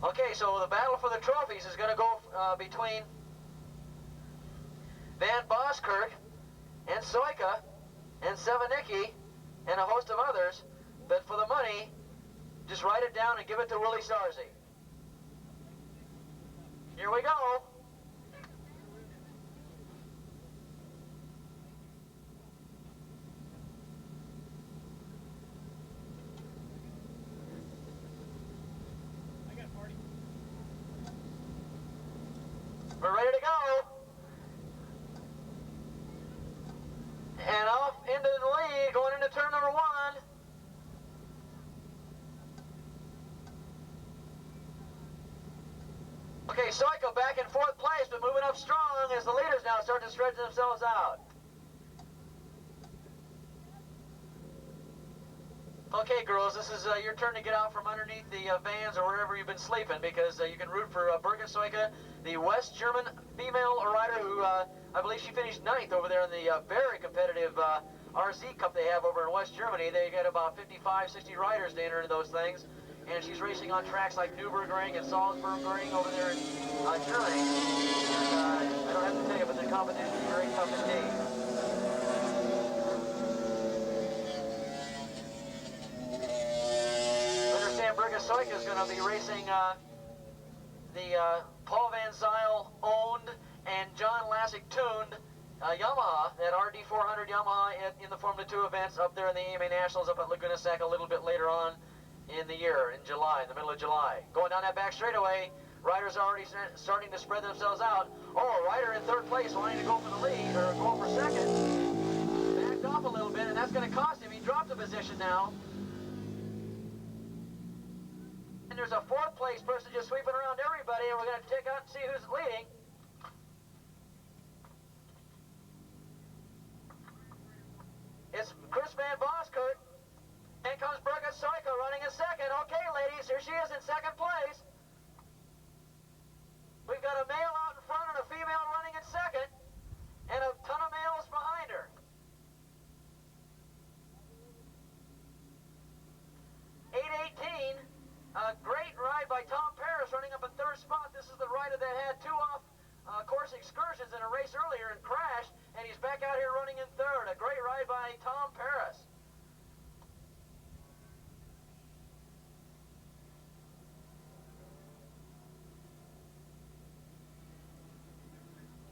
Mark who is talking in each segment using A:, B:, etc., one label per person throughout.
A: Okay, so the battle for the trophies is going to go between Van Boskirk and Soika and Sevanicki and a host of others. But for the money, just write it down and give it to Willie Sarzi. Here we go. We're ready to go. And off into the lead, going into turn number 1. Okay, Soika back in 4th place, but moving up strong as the leaders now start to stretch themselves out. Okay, girls, this is your turn to get out from underneath the vans or wherever you've been sleeping, because you can root for Birgit Soika, the West German female rider who I believe she finished 9th over there in the very competitive RZ Cup they have over in West Germany. They get about 55, 60 riders to enter into those things, and she's racing on tracks like Nürburgring and Salzburgring over there in Germany. And I don't have to tell you, but the competition is very tough indeed. Birgit Soika is going to be racing the Paul Van Zyl owned and John Lassick tuned Yamaha, that RD400 Yamaha in the Formula 2 events up there in the AMA Nationals up at Laguna Seca a little bit later on in the year, in July, in the middle of July. Going down that back straightaway, riders are already starting to spread themselves out. Oh, a rider in 3rd place wanting to go for the lead, or go for 2nd, backed off a little bit, and that's going to cost him. He dropped a position now. And there's a 4th place person just sweeping around everybody, and we're going to take out and see who's leading. It's Chris Van Boskirk. And comes Birgit Soika running in 2nd. Okay, ladies, here she is in 2nd place. We've got a male out in front and a female running in 2nd, and a ton of males behind her. 8:18. A great ride by Tom Paris running up in 3rd spot. This is the rider that had 2 off-course excursions in a race earlier and crashed, and he's back out here running in 3rd. A great ride by Tom Paris.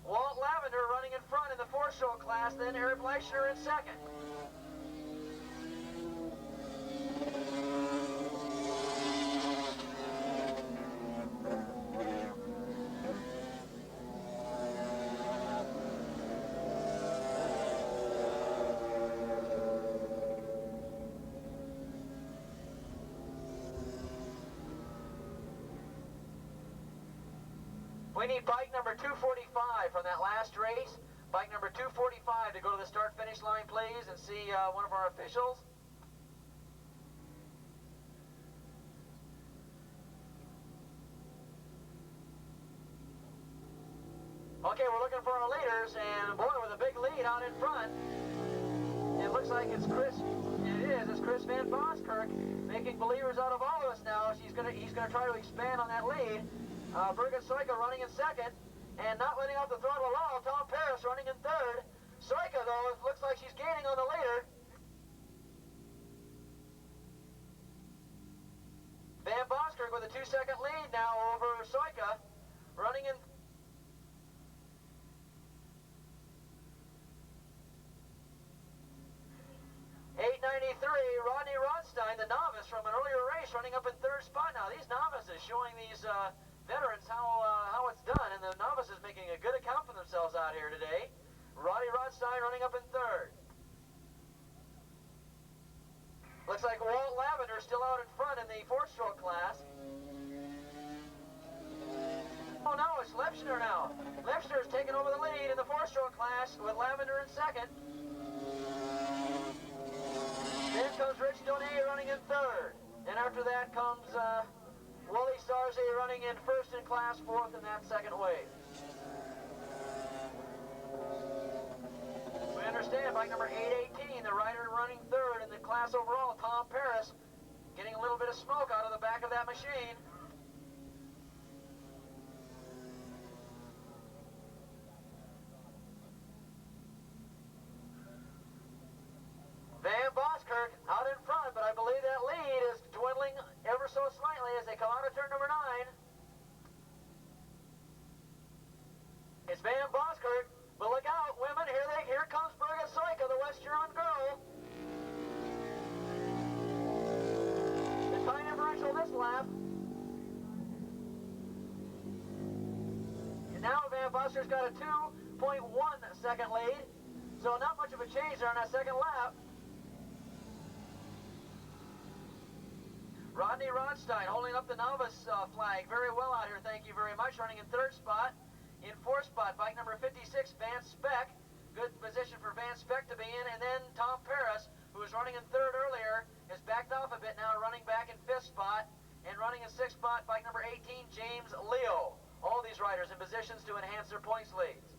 A: Walt Lavender running in front in the 4-stroke class, then Eric Leischner in 2nd. We need bike number 245 from that last race. Bike number 245 to go to the start-finish line, please, and see one of our officials. Okay, we're looking for our leaders, and boy, with a big lead out in front. It looks like it's Chris. It's Chris Van Boskirk making believers out of all of us now. He's gonna try to expand on that lead. Birgit Soika running in 2nd, and not letting off the throttle at all. Tom Paris running in 3rd. Soika, though, it looks like she's gaining on the leader. Van Boskirk with a 2-second lead now over Soika, running in. .893, Rodney Rodstein, the novice from an earlier race, running up in 3rd spot now. These novices showing these veterans how it's done, and the novices making a good account for themselves out here today. Rodney Rodstein running up in 3rd. Looks like Walt Lavender still out in front in the 4-stroke class. Oh no, it's Lepschner now. Lepschner's taking over the lead in the 4-stroke class with Lavender in 2nd. Then comes Rich Donay running in 3rd. And after that comes Willie Sarzi running in 1st in class, 4th in that 2nd wave. We understand bike number 818, the rider running 3rd in the class overall, Tom Paris, getting a little bit of smoke out of the back of that machine. Foster's got a 2.1 second lead. So not much of a change there on that second lap. Rodney Rodstein holding up the novice flag very well out here, thank you very much. Running in third spot. In fourth spot, bike number 56, Van Speck. Good position for Van Speck to be in. And then Tom Paris, who was running in third earlier, has backed off a bit now, running back in fifth spot. And running in sixth spot, bike number 18, James Leo. All these riders in positions to enhance their points leads.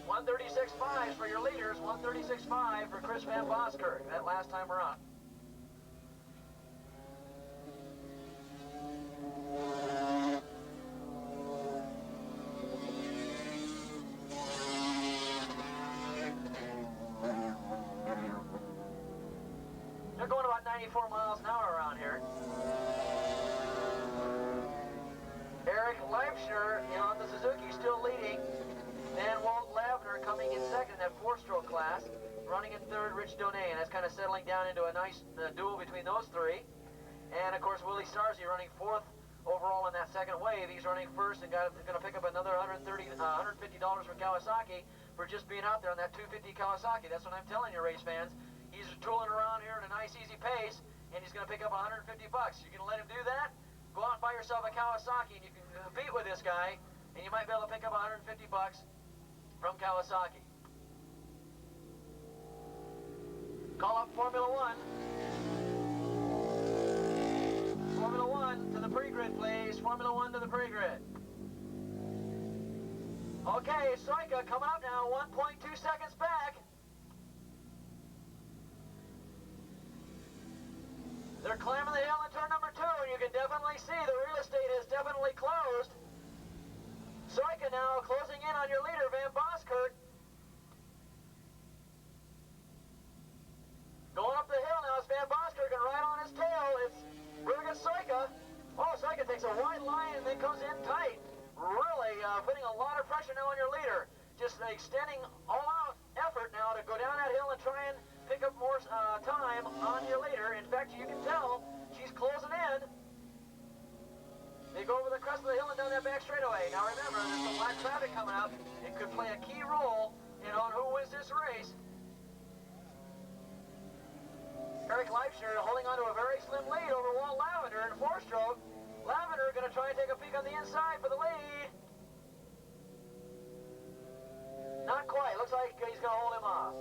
A: 136.5 for your leaders, 136.5 for Chris Van Boskirk that last time around. They're going about 94 miles an hour around here. Eric Leifschner on the Suzuki still leading. Then Walt Lavner coming in second in that four-stroke class. Running in third, Rich Donay, and that's kind of settling down into a nice duel between those three. And of course, Willie Starzy running fourth overall in that second wave. He's running first and going to pick up another $150 from Kawasaki for just being out there on that 250 Kawasaki. That's what I'm telling you, race fans. He's tooling around here at a nice, easy pace, and he's going to pick up $150. You're going to let him do that? Go out and buy yourself a Kawasaki, and you can compete with this guy, and you might be able to pick up $150 from Kawasaki. Call up Formula One. Formula One to the pre-grid, please. Formula One to the pre-grid. Okay, Soika coming up now, 1.2 seconds back. They're climbing the hill in turn number 2, and you can definitely see the real estate is definitely closed. Soika now closing in on your leader, Van Boskirk. Going up the hill now is Van Boskirk, and right on his tail it's Birgit Soika. Oh, Soika takes a wide line and then comes in tight. Really putting a lot of pressure now on your leader. Just extending all-out effort now to go down that hill and try and pick up more time on your leader. In fact, you can tell she's closing in. They go over the crest of the hill and down that back straightaway. Now remember, there's some live traffic coming up. It could play a key role in on who wins this race. Eric Leifschner holding on to a very slim lead over Walt Lavender in four-stroke. Lavender going to try and take a peek on the inside for the lead. Not quite. Looks like he's going to hold him off.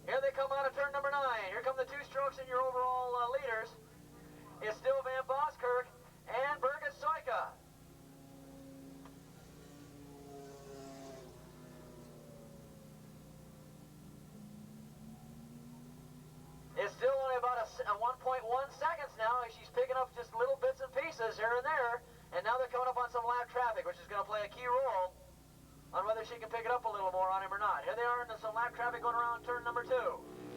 A: Here they come out of turn number 9. Here come the two strokes in your overall leaders. It's still Van Boskirk and Birgit Soika. It's still only about a 1.1 seconds now. She's picking up just little bits and pieces here and there. And now they're coming up on some lap traffic, which is going to play a key role on whether she can pick it up a little more on him or not. Here they are into some lap traffic going around turn number 2.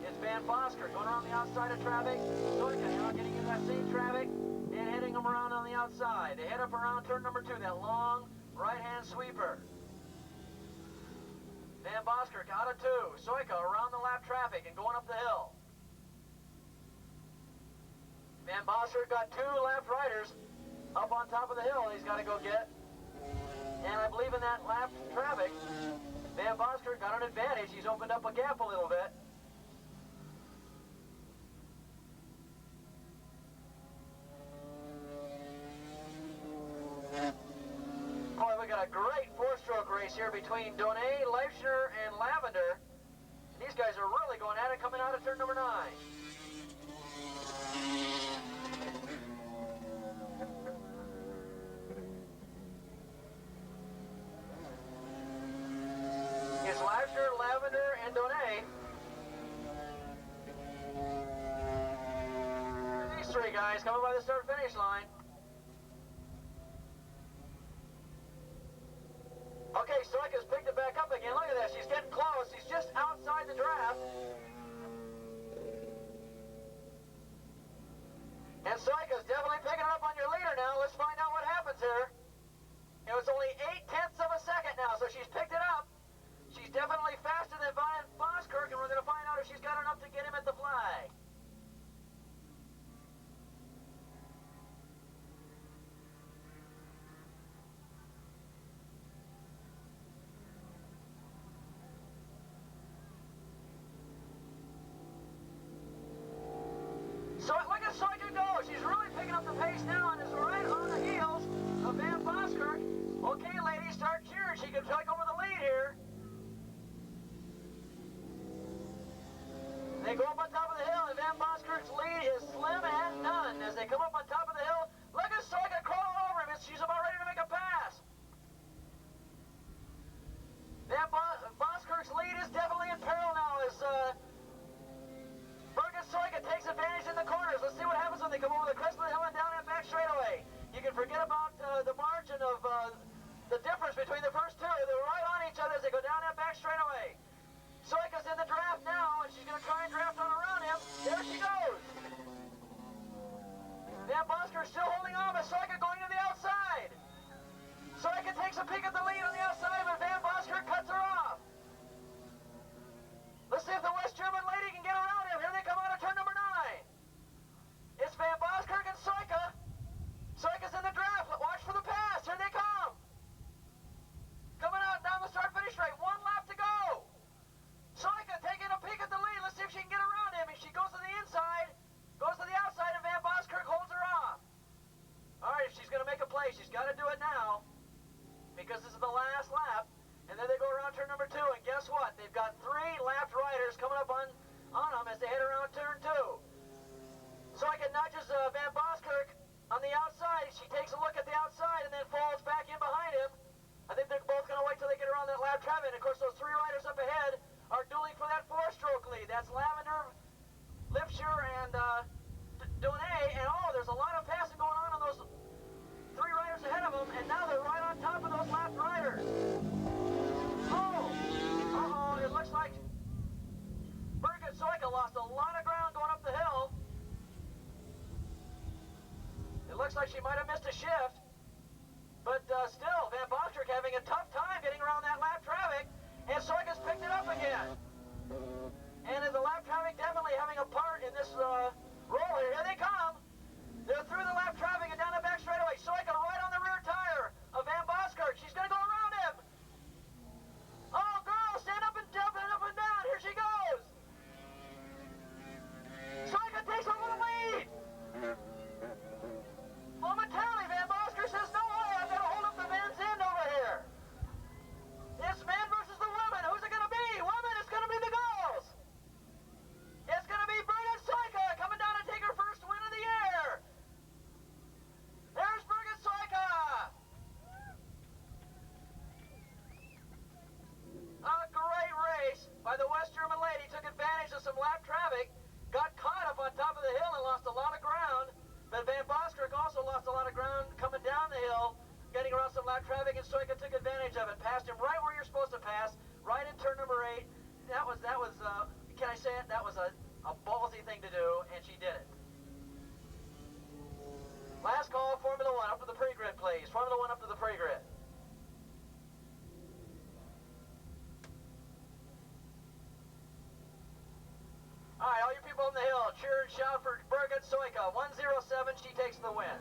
A: It's Van Boskirk going around the outside of traffic. Soika now getting into that same traffic and heading them around on the outside. They head up around turn number 2, that long right-hand sweeper. Van Boskirk out of 2. Soika around the lap traffic and going up the hill. Van Boskirk got 2 left riders up on top of the hill he's got to go get. And I believe in that lap traffic, Van Boskirk got an advantage. He's opened up a gap a little bit. Boy, we got a great four-stroke race here between Donay, Leifschner, and Lavender. These guys are really going at it coming out of turn number 9. It's Leifschner, Lavender, and Donay. These 3 guys coming by the start-finish line. Okay, Soika's picked it back up again. Look at this. She's getting close. She's just outside the draft. And Soika's definitely picking it up on your leader now. Let's find out what happens here. It was only 0.8 of a second now, so she's picked it up. She's definitely faster than Van Boskirk, and we're going to find out if she's got enough to get him at the flag. can take over the lead here. They go up on top of the hill, and Van Boskerk's lead is slim and none. As they come up on top of the hill, look at Soika crawl over him. She's about ready to make a pass. Van Boskerk's lead is definitely in peril now as Birgit Soika takes advantage in the corners. Let's see what happens when they come over the crest of the hill and down that back straightaway. You can forget about the margin of the difference between the first two. They're right on each other as they go down that back straightaway. Soika's in the draft now, and she's going to try and draft on around him. There she goes. Van Boskerk still holding on, but Soika going to the outside. Soika takes a peek at the lead on the outside, but Van Boskerk cuts her off. Let's see if the West German lady can get around him. Here they come out of turn number 9. It's Van Boskerk and Soika. Soika's in the draft. Watch for the pass. Here they come. Coming out down the start-finish straight. 1 lap to go. Soika taking a peek at the lead. Let's see if she can get around him. If she goes to the inside, goes to the outside, and Van Boskerk holds her off. All right, if she's going to make a play, she's got to do it now because this is the last lap. And then they go around turn number 2, and guess what? They've got 3 lapped riders coming up on them as they head around turn 2. Soika nudges Van Boskerk on the outside. She takes a look at the outside and then falls back in behind him. I think they're both going to wait till they get around that lap traffic. And of course, those 3 riders up ahead are dueling for that 4-stroke lead. That's Lavender, Lipscher, and Donay. And oh, there's a lot of passing going on those 3 riders ahead of them. And now they're right on top of those lapped riders. Oh, it looks like Birgit Soika lost a lot of ground going up the hill. It looks like she might have missed a shift. But still, Van Boskerk having a tough time getting around that lap traffic. And Soika's picked it up again. And the lap traffic definitely having a part in this roll here. Here they come. They're through the lap traffic and down the back straightaway. Soika right on the rear tire of Van Boskerk. She's going to go around him. Oh, girl, stand up and jump and up and down. Here she goes. Soika takes over the lead. Momentarily, Van Boskerk says, no way, I've got to hold up the men's end over here. It's men versus the women. Who's it going to be? Women, it's going to be the girls. It's going to be Birgit Soika coming down to take her first win of the year. There's Birgit Soika. A great race by the West German lady. Took advantage of some lap traffic. Got caught up on top of the hill and lost a lot of ground. But Van Boskerk also lost a lot of ground coming down the hill, getting around some lap traffic, and Soika took advantage of it. Passed him right where you're supposed to pass, right in turn number 8. That was can I say it? That was a ballsy thing to do, and she did it. Last call, Formula 1, up to the pre-grid, please. Formula 1 up to the pre-grid. All right, all you people on the hill, cheer and shout for Birgit Soika. 107, she takes the win.